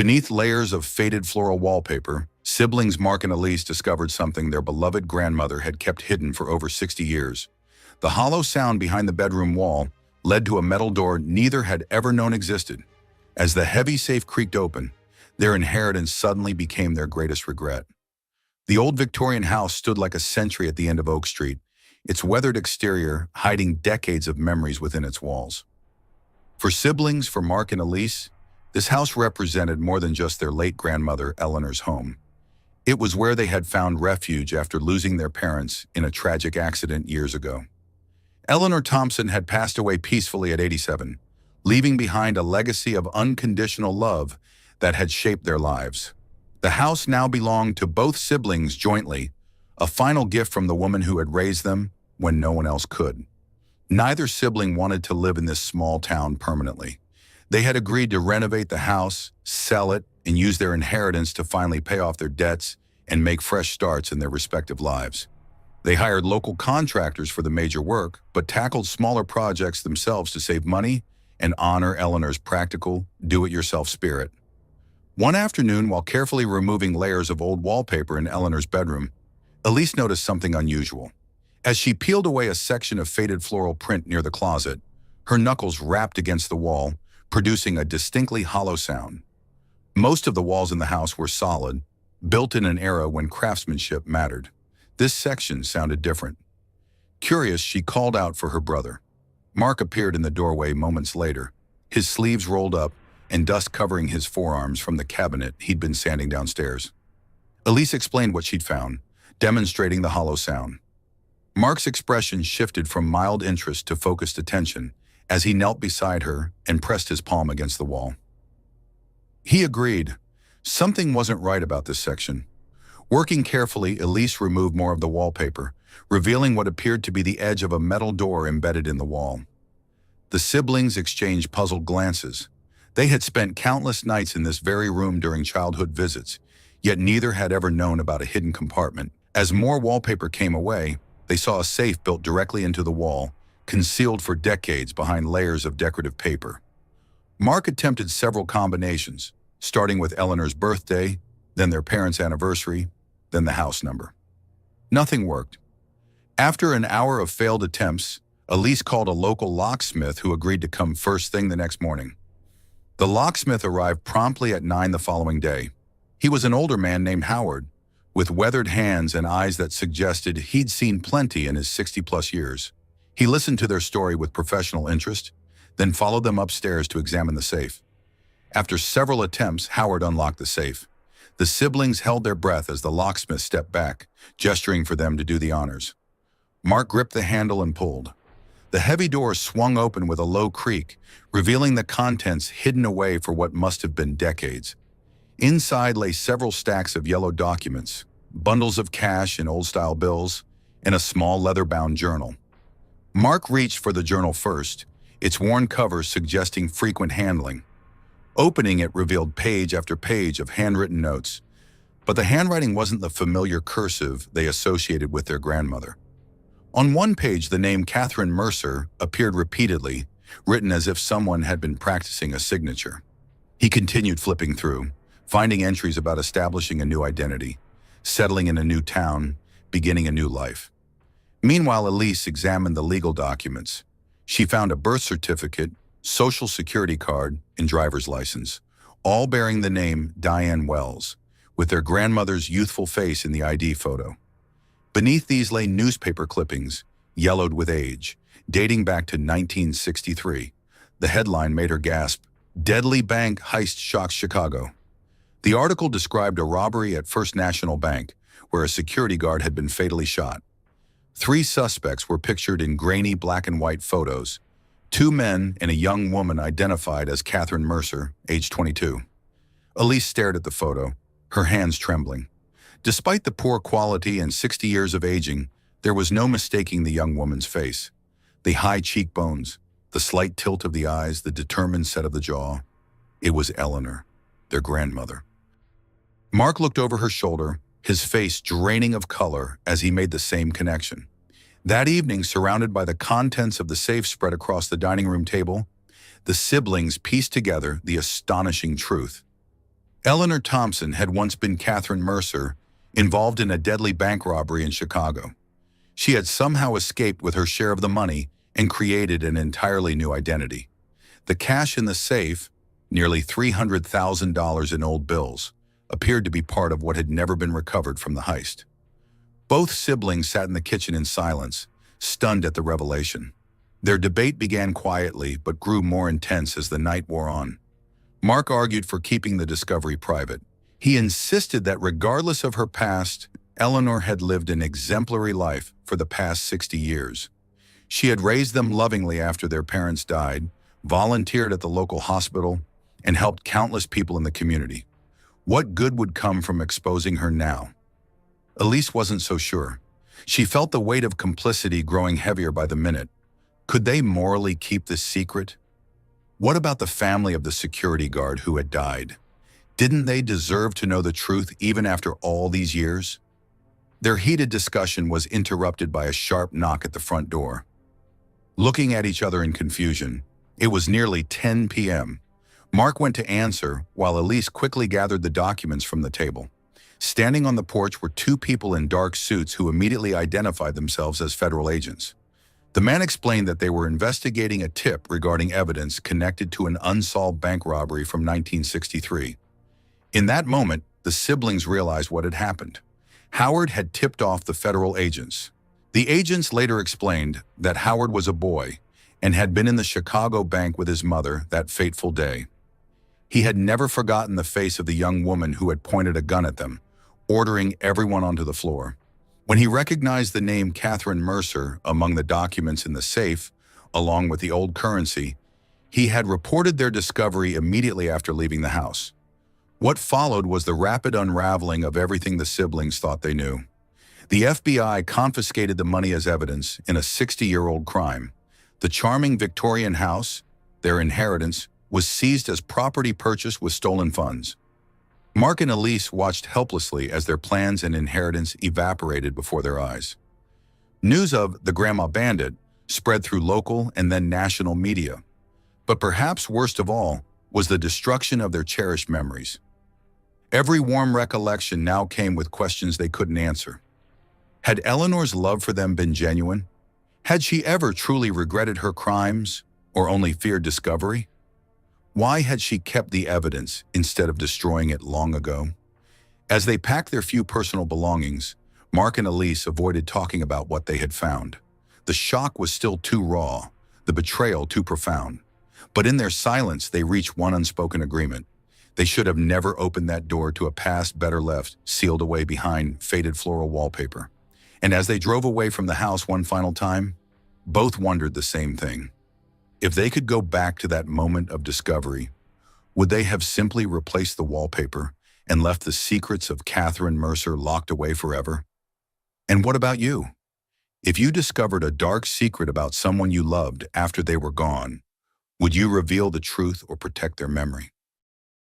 Beneath layers of faded floral wallpaper, siblings Mark and Elise discovered something their beloved grandmother had kept hidden for over 60 years. The hollow sound behind the bedroom wall led to a metal door neither had ever known existed. As the heavy safe creaked open, their inheritance suddenly became their greatest regret. The old Victorian house stood like a sentry at the end of Oak Street, its weathered exterior hiding decades of memories within its walls. For siblings, for Mark and Elise, this house represented more than just their late grandmother, Eleanor's home. It was where they had found refuge after losing their parents in a tragic accident years ago. Eleanor Thompson had passed away peacefully at 87, leaving behind a legacy of unconditional love that had shaped their lives. The house now belonged to both siblings jointly, a final gift from the woman who had raised them when no one else could. Neither sibling wanted to live in this small town permanently. They had agreed to renovate the house, sell it, and use their inheritance to finally pay off their debts and make fresh starts in their respective lives. They hired local contractors for the major work, but tackled smaller projects themselves to save money and honor Eleanor's practical, do-it-yourself spirit. One afternoon, while carefully removing layers of old wallpaper in Eleanor's bedroom, Elise noticed something unusual. As she peeled away a section of faded floral print near the closet, her knuckles rapped against the wall, producing a distinctly hollow sound. Most of the walls in the house were solid, built in an era when craftsmanship mattered. This section sounded different. Curious, she called out for her brother. Mark appeared in the doorway moments later, his sleeves rolled up and dust covering his forearms from the cabinet he'd been sanding downstairs. Elise explained what she'd found, demonstrating the hollow sound. Mark's expression shifted from mild interest to focused attention as he knelt beside her and pressed his palm against the wall. He agreed. Something wasn't right about this section. Working carefully, Elise removed more of the wallpaper, revealing what appeared to be the edge of a metal door embedded in the wall. The siblings exchanged puzzled glances. They had spent countless nights in this very room during childhood visits, yet neither had ever known about a hidden compartment. As more wallpaper came away, they saw a safe built directly into the wall, concealed for decades behind layers of decorative paper. Mark attempted several combinations, starting with Eleanor's birthday, then their parents' anniversary, then the house number. Nothing worked. After an hour of failed attempts, Elise called a local locksmith who agreed to come first thing the next morning. The locksmith arrived promptly at 9 the following day. He was an older man named Howard, with weathered hands and eyes that suggested he'd seen plenty in his 60-plus years. He listened to their story with professional interest, then followed them upstairs to examine the safe. After several attempts, Howard unlocked the safe. The siblings held their breath as the locksmith stepped back, gesturing for them to do the honors. Mark gripped the handle and pulled. The heavy door swung open with a low creak, revealing the contents hidden away for what must have been decades. Inside lay several stacks of yellow documents, bundles of cash and old-style bills, and a small leather-bound journal. Mark reached for the journal first, its worn cover suggesting frequent handling. Opening it revealed page after page of handwritten notes, but the handwriting wasn't the familiar cursive they associated with their grandmother. On one page, the name Catherine Mercer appeared repeatedly, written as if someone had been practicing a signature. He continued flipping through, finding entries about establishing a new identity, settling in a new town, beginning a new life. Meanwhile, Elise examined the legal documents. She found a birth certificate, social security card, and driver's license, all bearing the name Diane Wells, with their grandmother's youthful face in the ID photo. Beneath these lay newspaper clippings, yellowed with age, dating back to 1963. The headline made her gasp, "Deadly Bank Heist Shocks Chicago." The article described a robbery at First National Bank, where a security guard had been fatally shot. 3 suspects were pictured in grainy black and white photos, 2 men and a young woman identified as Catherine Mercer, age 22. Elise stared at the photo, her hands trembling. Despite the poor quality and 60 years of aging, there was no mistaking the young woman's face. The high cheekbones, the slight tilt of the eyes, the determined set of the jaw. It was Eleanor, their grandmother. Mark looked over her shoulder, his face draining of color as he made the same connection. That evening, surrounded by the contents of the safe spread across the dining room table, the siblings pieced together the astonishing truth. Eleanor Thompson had once been Catherine Mercer, involved in a deadly bank robbery in Chicago. She had somehow escaped with her share of the money and created an entirely new identity. The cash in the safe, nearly $300,000 in old bills, appeared to be part of what had never been recovered from the heist. Both siblings sat in the kitchen in silence, stunned at the revelation. Their debate began quietly but grew more intense as the night wore on. Mark argued for keeping the discovery private. He insisted that regardless of her past, Eleanor had lived an exemplary life for the past 60 years. She had raised them lovingly after their parents died, volunteered at the local hospital, and helped countless people in the community. What good would come from exposing her now? Elise wasn't so sure. She felt the weight of complicity growing heavier by the minute. Could they morally keep this secret? What about the family of the security guard who had died? Didn't they deserve to know the truth even after all these years? Their heated discussion was interrupted by a sharp knock at the front door. Looking at each other in confusion, it was nearly 10 p.m. Mark went to answer while Elise quickly gathered the documents from the table. Standing on the porch were two people in dark suits who immediately identified themselves as federal agents. The man explained that they were investigating a tip regarding evidence connected to an unsolved bank robbery from 1963. In that moment, the siblings realized what had happened. Howard had tipped off the federal agents. The agents later explained that Howard was a boy and had been in the Chicago bank with his mother that fateful day. He had never forgotten the face of the young woman who had pointed a gun at them, ordering everyone onto the floor. When he recognized the name Catherine Mercer among the documents in the safe, along with the old currency, he had reported their discovery immediately after leaving the house. What followed was the rapid unraveling of everything the siblings thought they knew. The FBI confiscated the money as evidence in a 60-year-old crime. The charming Victorian house, their inheritance, was seized as property purchased with stolen funds. Mark and Elise watched helplessly as their plans and inheritance evaporated before their eyes. News of the Grandma Bandit spread through local and then national media. But perhaps worst of all was the destruction of their cherished memories. Every warm recollection now came with questions they couldn't answer. Had Eleanor's love for them been genuine? Had she ever truly regretted her crimes or only feared discovery? Why had she kept the evidence instead of destroying it long ago? As they packed their few personal belongings, Mark and Elise avoided talking about what they had found. The shock was still too raw, the betrayal too profound. But in their silence, they reached one unspoken agreement. They should have never opened that door to a past better left, sealed away behind faded floral wallpaper. And as they drove away from the house one final time, both wondered the same thing. If they could go back to that moment of discovery, would they have simply replaced the wallpaper and left the secrets of Catherine Mercer locked away forever? And what about you? If you discovered a dark secret about someone you loved after they were gone, would you reveal the truth or protect their memory?